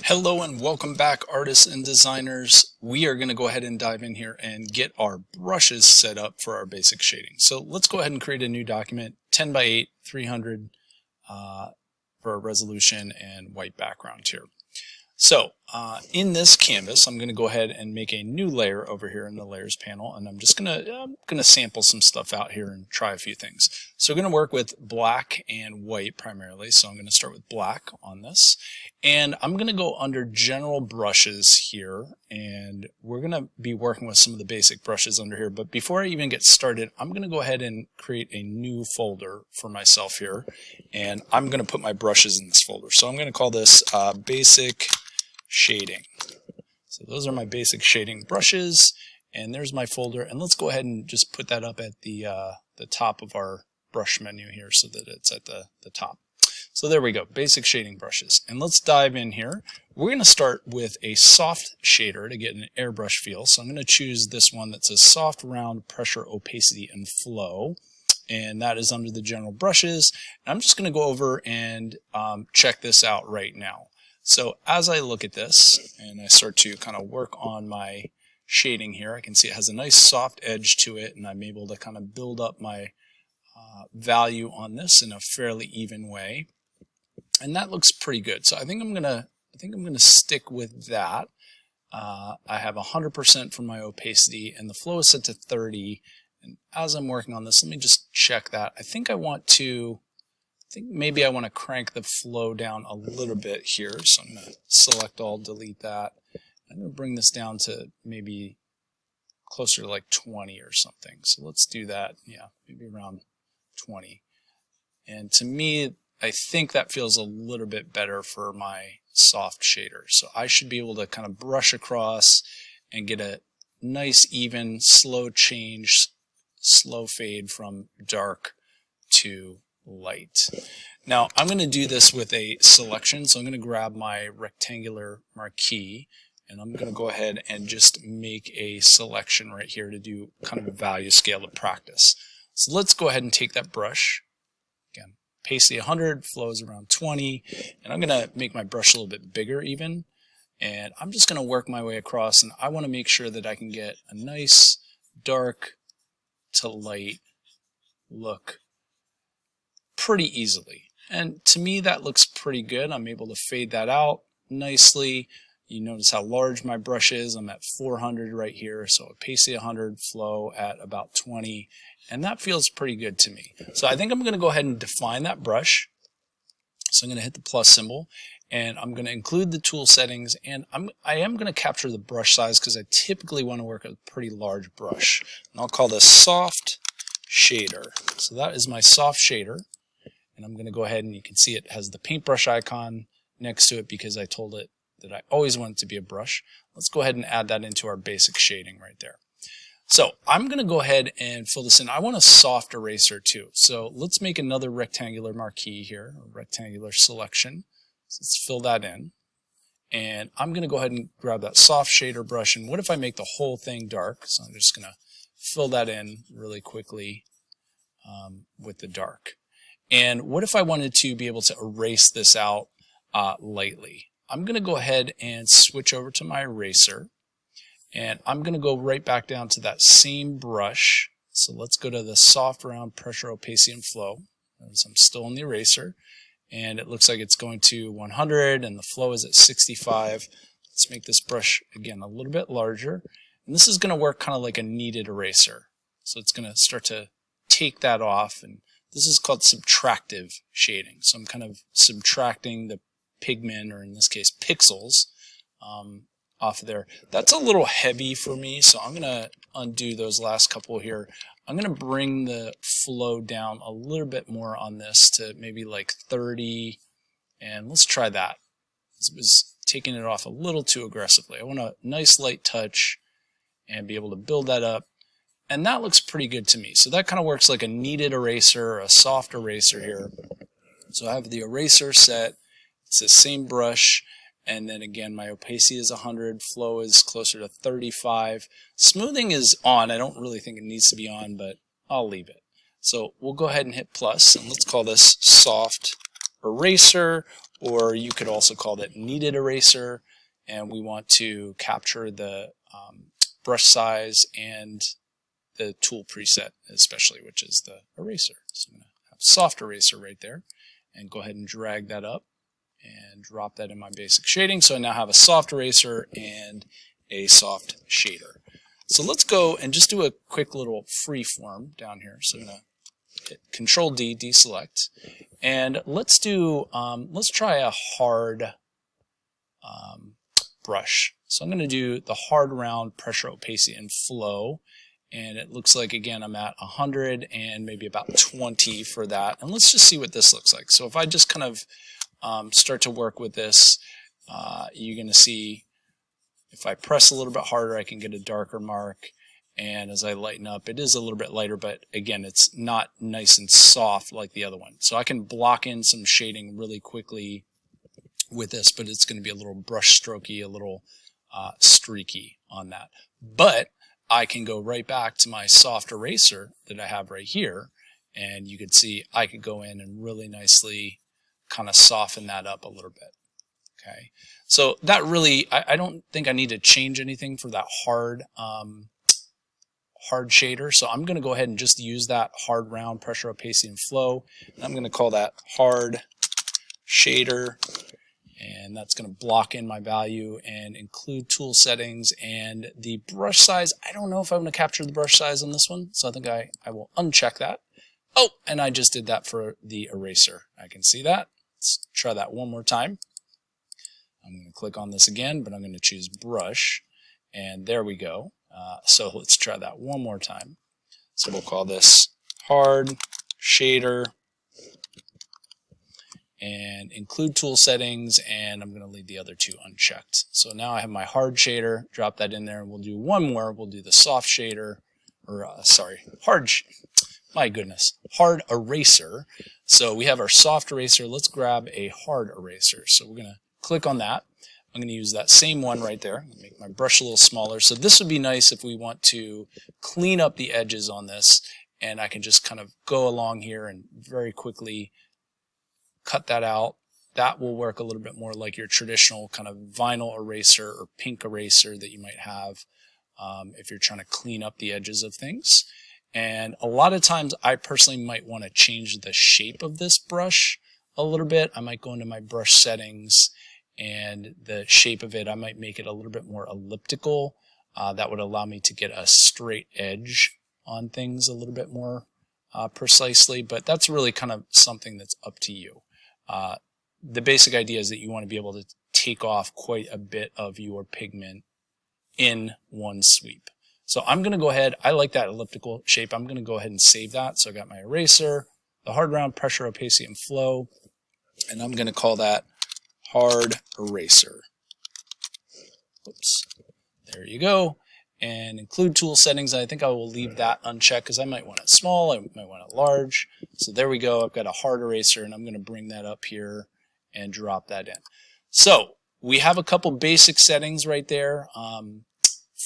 Hello and welcome back, artists and designers. We are going to go ahead and dive in here and get our brushes set up for our basic shading. So let's go ahead and create a new document, 10 by 8, 300 for a resolution and white background here. So in this canvas, I'm going to go ahead and make a new layer over here in the layers panel, and I'm just going to sample some stuff out here and try a few things. So we're going to work with black and white primarily. So I'm going to start with black on this, and I'm going to go under general brushes here, and we're going to be working with some of the basic brushes under here. But before I even get started, I'm going to go ahead and create a new folder for myself here, and I'm going to put my brushes in this folder. So I'm going to call this basic shading. So those are my basic shading brushes, and there's my folder, and let's go ahead and just put that up at the top of our brush menu here so that it's at the top. So there we go, basic shading brushes. And let's dive in here. We're going to start with a soft shader to get an airbrush feel. So I'm going to choose this one that says soft, round, pressure, opacity, and flow. And that is under the general brushes. And I'm just going to go over and check this out right now. So as I look at this and I start to kind of work on my shading here, I can see it has a nice soft edge to it, and I'm able to kind of build up my value on this in a fairly even way, and that looks pretty good. So I think I'm gonna stick with that. I have 100% for my opacity, and the flow is set to 30. And as I'm working on this, let me just check that. I think maybe I want to crank the flow down a little bit here. So I'm going to select all, delete that. I'm going to bring this down to maybe closer to like 20 or something. So let's do that. Yeah, maybe around 20. And to me, I think that feels a little bit better for my soft shader. So I should be able to kind of brush across and get a nice, even, slow change, slow fade from dark to light. Now I'm going to do this with a selection, so I'm going to grab my rectangular marquee, and I'm going to go ahead and just make a selection right here to do kind of a value scale to practice. So let's go ahead and take that brush, again, opacity 100, flows around 20, and I'm going to make my brush a little bit bigger even, and I'm just going to work my way across, and I want to make sure that I can get a nice dark to light look pretty easily. And to me, that looks pretty good. I'm able to fade that out nicely. You notice how large my brush is. I'm at 400 right here, so opacity 100, flow at about 20, and that feels pretty good to me. So I think I'm going to go ahead and define that brush. So I'm going to hit the plus symbol, and I'm going to include the tool settings, and I am going to capture the brush size because I typically want to work with a pretty large brush. And I'll call this soft shader. So that is my soft shader. And I'm going to go ahead, and you can see it has the paintbrush icon next to it because I told it that I always want it to be a brush. Let's go ahead and add that into our basic shading right there. So I'm going to go ahead and fill this in. I want a soft eraser too. So let's make another rectangular marquee here, a rectangular selection. So let's fill that in. And I'm going to go ahead and grab that soft shader brush. And what if I make the whole thing dark? So I'm just going to fill that in really quickly with the dark. And what if I wanted to be able to erase this out lightly? I'm going to go ahead and switch over to my eraser, and I'm going to go right back down to that same brush. So let's go to the soft, round, pressure, opacity, and flow. Notice I'm still in the eraser, and it looks like it's going to 100, and the flow is at 65. Let's make this brush, again, a little bit larger. And this is going to work kind of like a kneaded eraser. So it's going to start to take that off, and this is called subtractive shading. So I'm kind of subtracting the pigment, or in this case pixels, off of there. That's a little heavy for me, so I'm going to undo those last couple here. I'm going to bring the flow down a little bit more on this to maybe like 30, and let's try that. It was taking it off a little too aggressively. I want a nice light touch and be able to build that up. And that looks pretty good to me. So that kind of works like a kneaded eraser, or a soft eraser here. So I have the eraser set. It's the same brush. And then again, my opacity is 100. Flow is closer to 35. Smoothing is on. I don't really think it needs to be on, but I'll leave it. So we'll go ahead and hit plus, and let's call this soft eraser, or you could also call that kneaded eraser. And we want to capture the brush size and the tool preset especially, which is the eraser. So I'm going to have soft eraser right there and go ahead and drag that up and drop that in my basic shading. So I now have a soft eraser and a soft shader. So let's go and just do a quick little free form down here. So I'm going to hit Control D, deselect, and let's do, let's try a hard brush. So I'm going to do the hard round pressure, opacity, and flow. And it looks like, again, I'm at 100 and maybe about 20 for that. And let's just see what this looks like. So if I just kind of start to work with this, you're going to see if I press a little bit harder, I can get a darker mark. And as I lighten up, it is a little bit lighter, but again, it's not nice and soft like the other one. So I can block in some shading really quickly with this, but it's going to be a little brush strokey, a little streaky on that. But I can go right back to my soft eraser that I have right here, and you can see I could go in and really nicely kind of soften that up a little bit. Okay, so that really, I don't think I need to change anything for that hard shader. So I'm going to go ahead and just use that hard round pressure, opacity, and flow. And I'm going to call that hard shader. And that's going to block in my value and include tool settings and the brush size. I don't know if I'm going to capture the brush size on this one, so I think I will uncheck that. Oh, and I just did that for the eraser. I can see that. Let's try that one more time. I'm going to click on this again, but I'm going to choose brush, and there we go. So let's try that one more time. So we'll call this hard shader and include tool settings, and I'm going to leave the other two unchecked. So now I have my hard shader, drop that in there, and we'll do one more. We'll do the soft shader, or hard eraser. So we have our soft eraser. Let's grab a hard eraser. So we're going to click on that. I'm going to use that same one right there, make my brush a little smaller. So this would be nice if we want to clean up the edges on this, and I can just kind of go along here and very quickly cut that out. That will work a little bit more like your traditional kind of vinyl eraser or pink eraser that you might have if you're trying to clean up the edges of things. And a lot of times I personally might want to change the shape of this brush a little bit. I might go into my brush settings, and the shape of it, I might make it a little bit more elliptical. That would allow me to get a straight edge on things a little bit more precisely, but that's really kind of something that's up to you. The basic idea is that you want to be able to take off quite a bit of your pigment in one sweep. So I'm going to go ahead, I like that elliptical shape, I'm going to go ahead and save that. So I got my eraser, the hard round pressure, opacity, and flow, and I'm going to call that hard eraser. Oops, there you go. And include tool settings. I think I will leave that unchecked because I might want it small, I might want it large. So there we go. I've got a hard eraser, and I'm going to bring that up here and drop that in. So we have a couple basic settings right there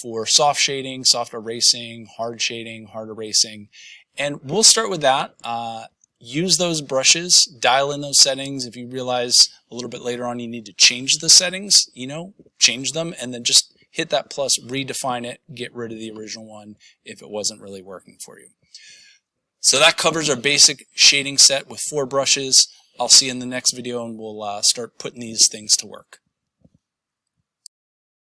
for soft shading, soft erasing, hard shading, hard erasing. And we'll start with that. Use those brushes, dial in those settings. If you realize a little bit later on you need to change the settings, change them, and then just hit that plus, redefine it, get rid of the original one if it wasn't really working for you. So that covers our basic shading set with 4 brushes. I'll see you in the next video, and we'll start putting these things to work.